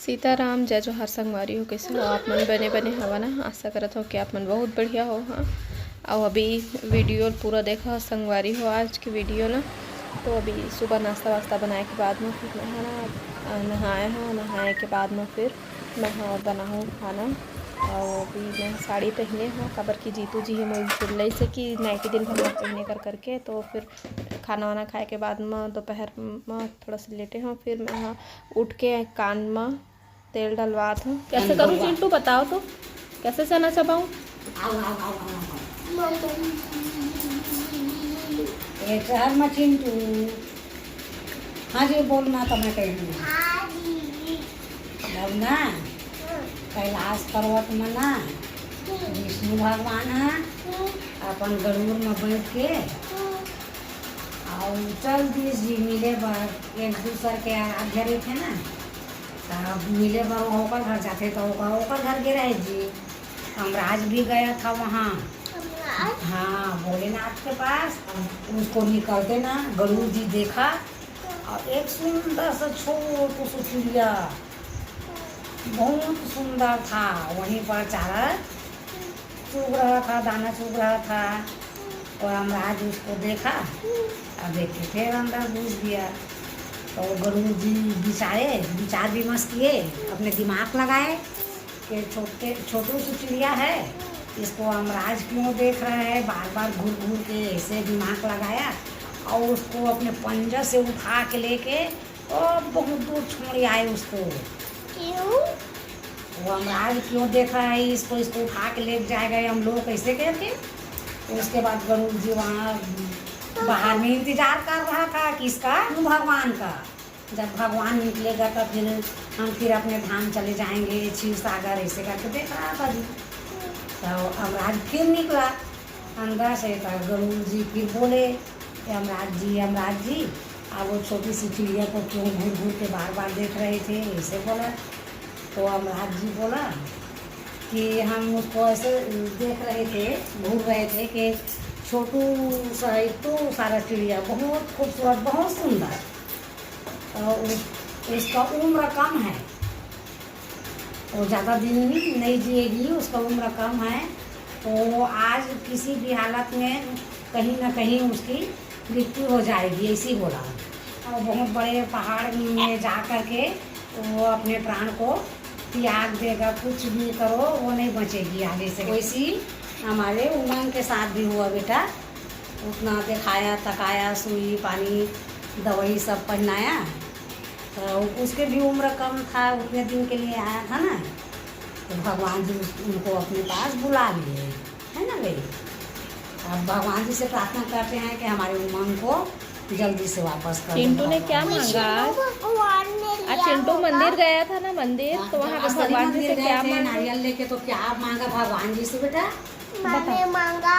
सीताराम जय जोहार संगवारी हो। कैसे हो आप मन? बने हवा ना। आशा करत हो कि आप मन बहुत बढ़िया हो। हाँ, और अभी वीडियो पूरा देखा संगवारी हो आज की वीडियो ना। तो अभी सुबह नाश्ता वास्ता बनाए के बाद में फिर मैं नहाया हाँ। नहाए के बाद में फिर मैं बनाऊँ खाना। और अभी मैं साड़ी पहने हूँ काबर की जीतू जी मोल बोले से कि नाइटी दिन भर में पहने कर करके। तो फिर खाना वाना खाए के बाद में दोपहर में थोड़ा सा लेटे हूँ। फिर मैं उठ के कान में तेल डलवात हूँ। कैसे करूँ चिंटू बताओ तो, कैसे चना चबाऊँ? शहर में चिंटू हाँ जी बोलना तो मैं कही ना कैलाश पर्वत में ना विष्णु भगवान है अपन गरुड़ में बैठ के और चल दिस जी मिले बार एक दूसर के आराध्य रहे थे ना। तब मिले बार होकर घर जाते तो होकर घर गिरा है जी। हमराज भी गया था वहाँ हाँ भोलेनाथ के पास। उसको निकलते ना गरुड़ जी देखा और एक सुंदर सा छोटू सा चिड़िया बहुत सुंदर था वहीं पर चारा चुग रहा था, दाना चुग रहा था। और हमराज उसको देखा और देख के फिर अंदर घुस गया। तो गरुड़ जी विचार विमर्श किए, अपने दिमाग लगाए कि छोटू सी चिड़िया है, इसको हमराज क्यों देख रहा है, बार बार घूर घूर के ऐसे दिमाग लगाया और उसको अपने पंजा से उठा के लेके और बहुत दूर छोड़ आए उसको। क्यों? वो हमराज क्यों देख रहा है इसको उठा के ले जाएगा हम लोग कैसे करके। तो उसके बाद गरुड़ जी वहाँ बाहर में इंतजार कर रहा था किसका, भगवान का। जब भगवान निकलेगा तो हम फिर अपने धाम चले जाएंगे शिव सागर ऐसे करके देख रहा था जी। तो हमराज फिर निकला अंदर से। तो गरुड़ जी फिर बोले हमराज जी अब वो छोटी सी चिड़िया को क्यों घूर घूर के बार बार देख रहे थे ऐसे बोला। तो हमराज जी बोला कि हम उसको ऐसे देख रहे थे, घूर रहे थे कि छोटू सा तो सारा चिड़िया बहुत खूबसूरत बहुत सुंदर और उसका उम्र कम है, वो ज़्यादा दिन नहीं जिएगी, उसका उम्र कम है। तो आज किसी भी हालत में कहीं ना कहीं उसकी मृत्यु हो जाएगी ऐसी बोला। और बहुत बड़े पहाड़ में जा कर के वो अपने प्राण को त्याग देगा, कुछ भी करो वो नहीं बचेगी आगे से। वैसी हमारे उमंग के साथ भी हुआ बेटा। उतना दिखाया तकाया, सुई पानी दवाई सब पहनाया। तो उसके भी उम्र कम था, उतने दिन के लिए आया था ना। तो भगवान जी उनको अपने पास बुला लिए है ना भाई। अब भगवान जी से प्रार्थना करते हैं कि हमारे उमंग को जल्दी से वापस कर। चिंटू ने क्या मांगा? आज चिंटू मंदिर गया था ना, मंदिर तो वहाँ पे भगवान जी से क्या मांगा? नारियल लेके तो क्या मांगा भगवान जी से बेटा? मैंने मांगा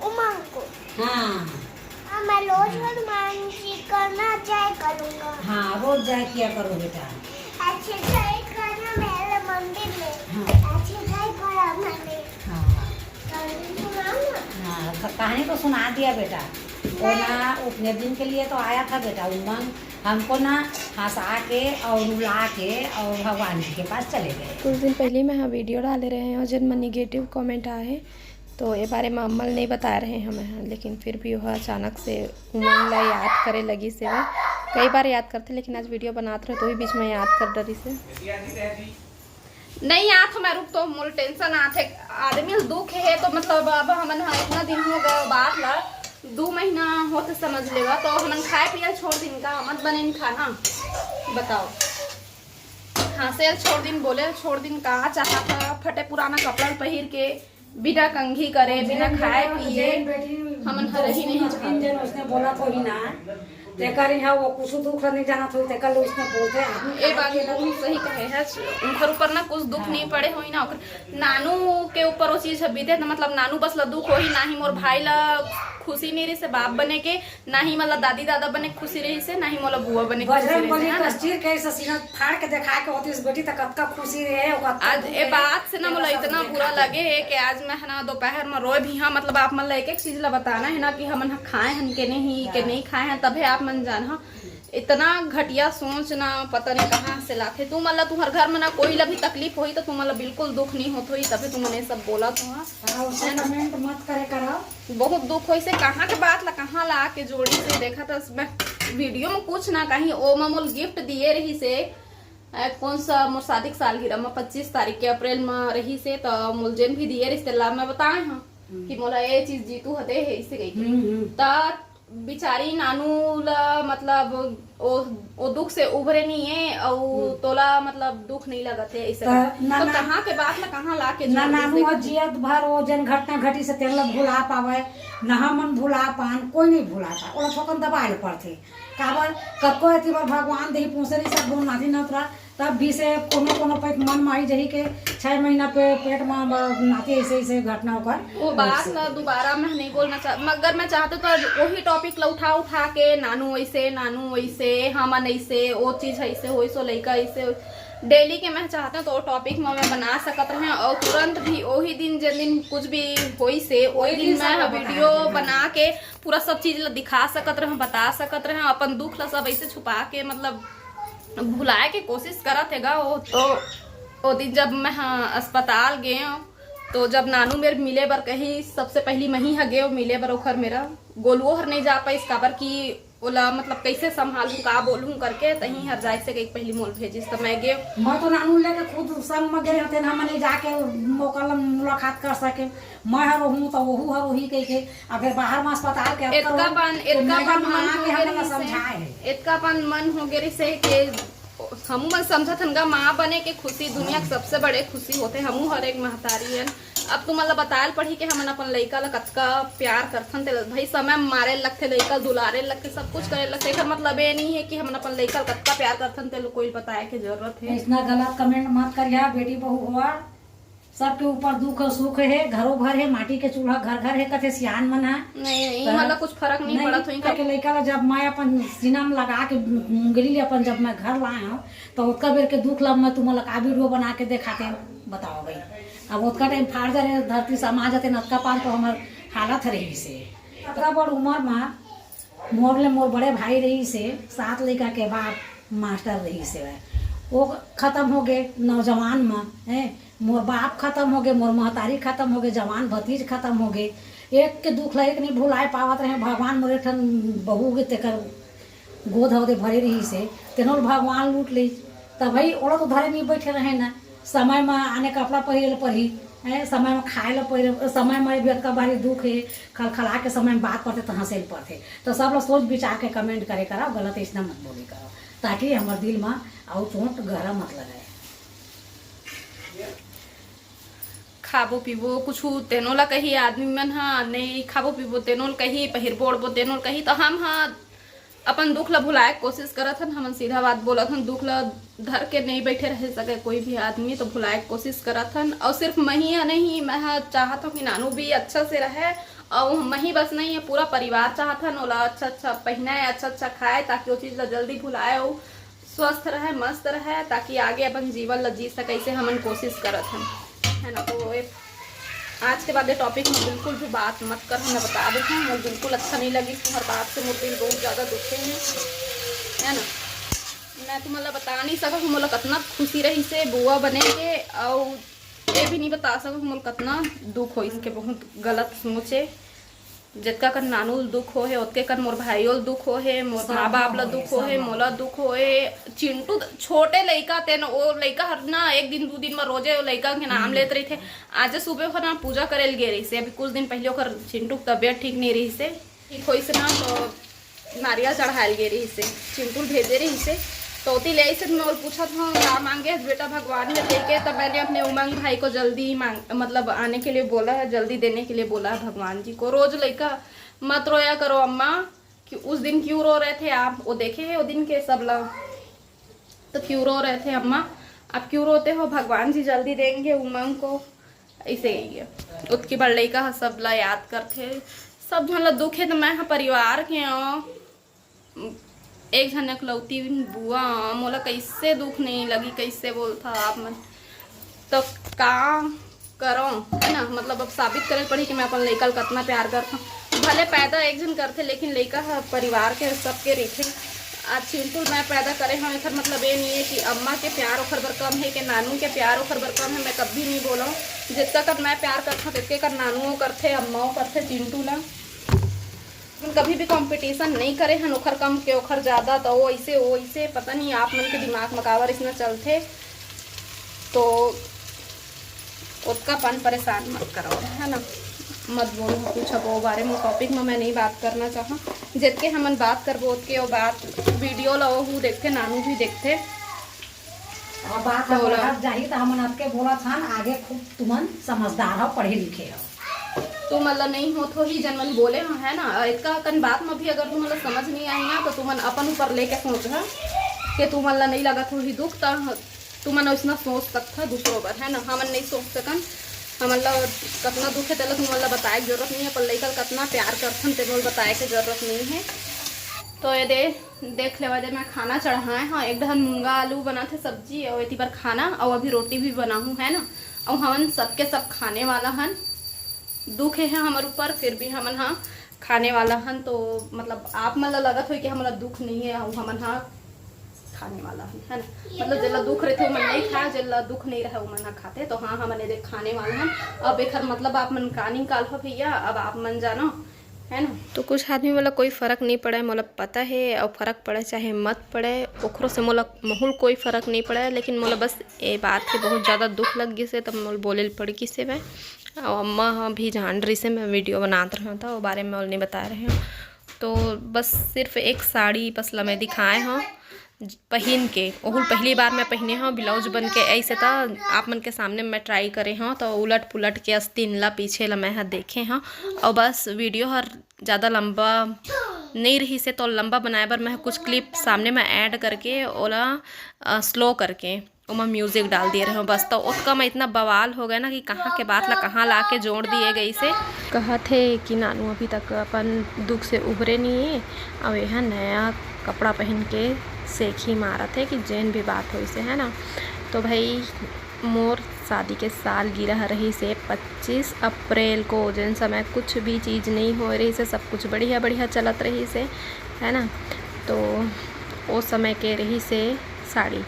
उमंग को। हाँ मैं रोज हनुमान जी करना जय करूँगा। हाँ रोज जय किया करो बेटा। अच्छे जय करना मेरे मंदिर में। हाँ अच्छे जय करा मैंने। हाँ कहानी सुनाओ ना। हाँ कहानी तो सुना दिया बेटा। वो ना उतने दिन के लिए तो आया था बेटा उमंग, हमको ना हंसा के और रुला के और भगवान जी के पास चले गए। कुछ दिन पहले मैं वीडियो डाले रहे हैं और जिनमें निगेटिव कमेंट आए तो ये बारे में अमल नहीं बता रहे हैं हमें। लेकिन फिर भी वह अचानक से उमंग ला याद करे लगी से वह कई बार याद करते, लेकिन आज वीडियो बनाते रहे तो ही बीच में याद कर डरी से नहीं आत मैं रुक तो मोल टेंशन आते आदमी दुख है। तो मतलब अब हमन इतना दिन हो गए बात ला 2 महीना होते समझ लेगा। तो हमन खाए पिया छोड़ दिन का मत बने खाना बताओ। हाँ से छोड़ दिन बोले छोड़ दिन कहा चाहा था, फटे पुराना कपड़ा पहन के बिना कंघी करे बिना खाए पिए हमन हर ही नहीं जन उसने बोला तो ही ना तेकर यहाँ वो कुछ दुख नहीं जाना तो तेकर उसने बोलते हैं ए बात एकदम सही कहे है। उनकर ऊपर ना कुछ दुख नहीं पड़े होई ना, नानू के ऊपर वो चीज बीते तो मतलब नानू बस ला दुख होई, ना ही मोर भाई ला खुशी नहीं रही से बाप बने के, ना ही मतलब दादी दादा बने खुशी रही से, ना ही मोला बुआ बने फाड़ के देखा के होती बेटी तक कतका खुशी रहे। आज ए बात से ना मोला इतना बुरा लगे है कि आज मैं है ना दोपहर में रोए भी हाँ। मतलब आप मतलब एक एक चीज ला बताना है ना कि हम खाए हन के नहीं खाए हैं, तभी आप मन जान। इतना घटिया सोच ना पता नहीं कहाँ से लाथे तू मतलब तुम्हारे घर में ना कोई लभी तकलीफ हुई तो तुम मतलब बिल्कुल दुख नहीं होत हुई तभी तुमने सब बोला था कमेंट मत करे करो। बहुत दुख हुई से कहाँ के बात ला कहाँ ला के जोड़ी से देखा था मैं वीडियो में कुछ ना कहीं ओ मामूल गिफ्ट दिए रही से कौन सा मोर शादी की सालगिरह में 25 तारीख के अप्रैल में रही से तो मुलजेन भी दिए रिश्तेदार में बताए हाँ कि मोला ये चीज जीतू हते है इसे गई ता बिचारी नानू ला मतलब ओ दुख से उभरे नहीं है और तोला मतलब दुख नहीं लगते ऐसे तो कहाँ के बात में कहाँ ला के ना नानू जियत भर वो जन घटना घटी से तेल भुला पावे ना हमन भुला पान कोई नहीं भुलाता ओला थोकन दबाए पड़थे काबर कको एती बार भगवान देही पूसरी सब गुण नाथी नतरा तब भी से कोनो पे मन माई जही के 6 महीना पे पेट में नाती ऐसे घटना होकर वो बात ना दोबारा मैं नहीं बोलना मगर मैं चाहते तो वही टॉपिक ला उठा के नानू वैसे हमन ऐसे वो चीज ऐसे हो सो लइका ऐसे डेली के मैं चाहता तो टॉपिक में मैं बना सकत रहे और तुरंत भी वही दिन जिस दिन कुछ भी होई से वही दिन मैं वीडियो बना के पूरा सब चीज ला दिखा सकत रहे बता सकत रहे अपन दुख ला सब ऐसे छुपा के मतलब भुलाए के कोशिश करत हैगा वो तो वो दिन जब मैं अस्पताल गए तो जब नानू मेरे मिले बर कहीं सबसे पहली मही है गए मिले बर ओखर मेरा गोलुओ हर नहीं जा पाई काबर की ओला मतलब कैसे संभालूं का बोलूं करके तही हर जाए से गई पहली मोल भेजिस तो मैं गए मैं तो नानू लेके खुद संग में गए होते हम नहीं जाके मौका मुलाकात कर सके मैं हर हूं तो वहू हर वही कह के अगर बाहर में अस्पताल के इतकापन मन हो गए से के हमू मन समझत हन माँ बने के खुशी दुनिया के सबसे बड़े खुशी होते हमू हर एक महतारी है अब तुम मतलब बतायल पढ़ी के हमन अपन लइका ला कतका प्यार करथन ते भाई समय मारे लगते लइका दुलारे लगते सब कुछ करे लगते एकर मतलब ये नहीं है कि हमन अपन लइका ला कतका प्यार करथन ते कोई बताए के जरूरत है इतना गलत कमेंट मत करिया बेटी बहू हुआ सबके ऊपर दुख सुख है घरों घर है माटी के चूल्हा घर है कथे सियान मन है नहीं मतलब कुछ फर्क नहीं पड़त हुई के लइका ला जब मैं अपन सीना में लगा के मुंगली अपन जब मैं घर लाए हूँ तो उतका बेर के दुख लब मैं तुम्हें का वीडियो बना के दिखाते बताओ भाई अब उतका टाइम फाड़ जाए धरती समा जाते नतका पान तो हमार हालत रही से इतना बड़ उम्र में मोर बड़े भाई रही से 7 लड़का के बाप मास्टर रही से वो खत्म हो गए नौजवान में है मोर बाप खत्म हो गए मोर महतारी खत्म हो गए जवान भतीज खत्म हो गए एक के दुख ला एक नहीं भुलाए पावत रहे भगवान मोरे ठन बहू के तेकर गोद हवदे भरे रही से तेनों भगवान लूट ली तब भाई ओड़ा तो धरे नहीं बैठे रहे ना समय में आने कपड़ा पहिरे पड़ी है समय में खाए ला पहिरे समय में भी का भारी दुख है खलखला के समय में बात करते तो हंसे पड़ते तो सब लोग सोच विचार के कमेंट करे करो गलत इसना मत बोली करो ताकि हमारे दिल में आउ चोट गहरा मत लगाए खाबो पीबो कुछ तेनों ला कही आदमी मन हाँ नहीं खाबो पीबो तेनों कही पहिरबो ओढ़बो तेनों कही तो हम हाँ अपन दुख ला भुलाए कोशिश करत हन हमन सीधा बात बोलत हन दुख ला धर के नहीं बैठे रह सके कोई भी आदमी तो भुलाए कोशिश करत हन और सिर्फ मही नहीं मैं चाहत हूँ कि नानू भी अच्छा से रहे और मही बस नहीं है पूरा परिवार चाहत हन ओला अच्छा पहनाए अच्छा खाए ताकि वो चीज ला जल्दी भुलाए और स्वस्थ रहे मस्त रहे ताकि आगे अपन जीवन ला जी सके ऐसे हमन कोशिश करत हन है ना। तो आज के बाद ये टॉपिक में बिल्कुल भी बात मत कर मैं बता देती हूँ मुझे बिल्कुल अच्छा नहीं लगी तुम्हारी बात से मुझे दिल बहुत ज़्यादा दुखे हैं है ना। मैं तुम्हें बता नहीं सका कि मुझे कितना खुशी रही से बुआ बने के और ये भी नहीं बता सका कि मुझे कितना दुख हो इसके बहुत गलत सोचे जितका कर नानू दुख हो है उतके कर मोर भाइयों दुख हो है मोर माँ बाप ला दुख हो है मोला दुख हो है चिंटू छोटे लड़का थे ना वो लड़का हर ना 1 दिन 2 दिन में रोजे लड़का के नाम लेते रही थे आज सुबह ना पूजा करे गे रही से अभी कुछ दिन पहले ओकर चिंटू की तबियत ठीक नहीं रही से ठीक हो से ना तो नारियल चढ़ायल गे रही से चिंटू भेजे रही से तो ले से मैं और पूछा था क्या मांगे बेटा भगवान ने देखे तब मैंने अपने उमंग भाई को जल्दी मतलब आने के लिए बोला है जल्दी देने के लिए बोला है भगवान जी को। रोज लड़का मत रोया करो अम्मा कि उस दिन क्यों रो रहे थे आप वो देखे है वो दिन के सब लोग तो क्यों रो रहे थे अम्मा आप क्यों रोते हो भगवान जी जल्दी देंगे उमंग को ऐसे ही है उसकी बड़ लड़का सब ला याद करते सब झन ला दुख है तो मैं परिवार के एक जन इकलौती बुआ मोला कैसे दुख नहीं लगी कैसे बोलता आप मन तो का करो है ना मतलब अब साबित करे पड़ी कि मैं अपन लड़का कितना प्यार करता हूँ भले पैदा एक जन करते लेकिन लड़का परिवार के सबके रखे आज चिंटू मैं पैदा करे हैं एकर मतलब ये नहीं है कि अम्मा के प्यार ओखर बर कम है कि नानू के प्यार ओखर बर कम है। मैं कभी नहीं बोला जितना कर मैं प्यार करता तितके कर नानुओं करते अम्माओं करते चिंटू ला। कभी भी कंपटीशन नहीं करे हैं ओखर कम के ओखर ज़्यादा तो वो ऐसे पता नहीं आप मन के दिमाग मकावर इसमें चलते तो उसका पन परेशान मत करो है ना, मत बोलो कुछ अब वो बारे में टॉपिक में मैं नहीं बात करना चाहा। जितके हमन बात करबो उसके वो बात वीडियो लो हूँ देखते नानू भी देखते और बात बढ़त जाही तो हमन आपके बोला था आगे खूब तुमन समझदार हो पढ़े लिखे हो तू मतलब नहीं हो तो ही जनमन बोले है ना। इसका कन बात में भी अगर तुम मतलब समझ नहीं आई ना तो तुमन अपन ऊपर लेके सोच है कि तू मतलब नहीं लगा थोड़ी दुख तो तुमन उसना सोच सकता दूसरों पर है ना। हमन नहीं सोच सकन हम मतलब कितना दुख है तेल तुम मतलब बताए की जरूरत नहीं है पर लेकर कितना प्यार करथन तेल बताए की जरूरत नहीं है। तो ये देख लेवा दे मैं खाना चढ़ाए हाँ एक ढन मूंगा आलू बना थे सब्जी और इतनी बार खाना और अभी रोटी भी बना हूँ है ना। और हमन सबके सब खाने वाला हन दुख है हमारे ऊपर फिर भी हमन हाँ खाने वाला हन तो मतलब आप मतलब लगत हो कि हमारा दुख नहीं है और हमन हाँ खाने वाला है ना। मतलब जिला दुख रहते मन नहीं खाए जिला दुख नहीं रहे मन खाते तो हाँ हमने देख खाने वाला हम। अब एक मतलब आप मन का निकाल हो भैया अब आप मन जानो है ना। तो कुछ आदमी मोला कोई फ़र्क नहीं पड़े मोला पता है और फ़र्क पड़े चाहे मत पड़े ओखरों से मोला महूल कोई फ़र्क नहीं पड़े लेकिन मोला बस ये बात के बहुत ज़्यादा दुख लग गई से तब मोल बोले पड़ी कि से मैं और अम्मा भी जान रही से मैं वीडियो बनाते रहा था वो बारे में मोल नहीं बता रहे हूँ। तो बस सिर्फ एक साड़ी पसला में दिखाए हाँ पहन के ओहुल पहली बार मैं पहने हाँ ब्लाउज बन के ऐसे था आप मन के सामने मैं ट्राई करे हाँ तो उलट पुलट के अस्तीन ला पीछे ला मैं देखे हाँ। और बस वीडियो हर ज़्यादा लंबा नहीं रही से तो लंबा बनाए बर मैं कुछ क्लिप सामने में ऐड करके ओला स्लो करके मैं म्यूज़िक डाल दिए रहे हूँ बस। तो उसका मैं इतना बवाल हो गया ना कि कहाँ के बात ला कहाँ ला के जोड़ दिए गई से कहा थे कि नानू अभी तक अपन दुख से उभरे नहीं है अब यह नया कपड़ा पहन के सेखी मारा थे कि जैन भी बात हो इसे है ना। तो भाई मोर शादी के साल गिरह रही से 25 अप्रैल को जिन समय कुछ भी चीज़ नहीं हो रही से सब कुछ बढ़िया बढ़िया चलत रही से है ना। तो उस समय के रही से साड़ी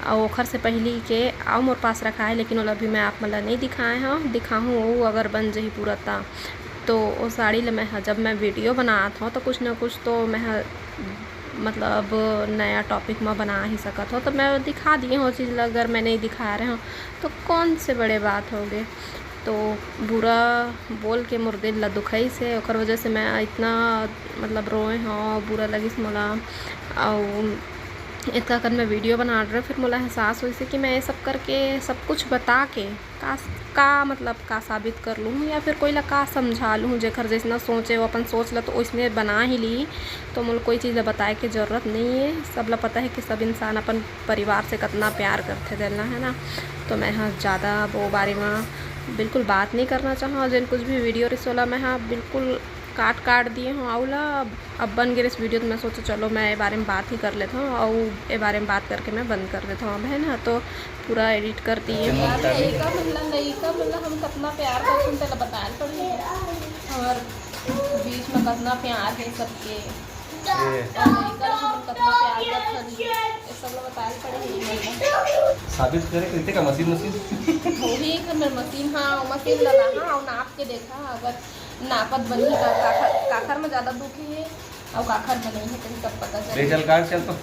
और ओखर से पहली के आओ मोर पास रखा है लेकिन वो अभी मैं आप मतलब नहीं दिखाए हाँ दिखाऊँ वो अगर बन जही पूरा था तो वो साड़ी ले मैं जब मैं वीडियो बनाता हूँ तो कुछ ना कुछ तो मैं मतलब नया टॉपिक में बना ही सकत हो तो मैं दिखा दिए हो चीज़ अगर मैं नहीं दिखा रहे हो तो कौन से बड़े बात हो गए। तो बुरा बोल के मोर दिल ला दुखई से ओकर वजह से मैं इतना मतलब रोए हाँ बुरा लगी मोला और इतना कर मैं वीडियो बना रहा फिर मोला एहसास हुई से कि मैं ये सब करके सब कुछ बता के का मतलब का साबित कर लूँ या फिर कोई ला का समझा लूँ जेकर जैसना सोचे वो अपन सोच ला तो उसने बना ही ली तो मुझे कोई चीज़ बताए की ज़रूरत नहीं है। सब ला पता है कि सब इंसान अपन परिवार से कितना प्यार करते देना है ना। तो मैं हाँ ज़्यादा वो बारे में बिल्कुल बात नहीं करना चाहूँ जिन कुछ भी वीडियो रिसोला मैं हाँ बिल्कुल काट दिए हूँ आउला अब बन गए इस वीडियो तो मैं सोचा चलो मैं ये बारे में बात ही कर लेता हूँ और ये बारे में बात करके मैं बंद कर देता हूँ अब है ना। तो पूरा एडिट कर दिए हम कितना प्यार करते हैं बताया पड़ी और बीच में कितना प्यार है सबके साबित करे कहते का मशीन वही मशीन हाँ मशीन लगा हाँ और नाप के देखा अगर नापत बनी काखर में ज़्यादा दुखी है और काखर में नहीं है तो सब पता चल चल तो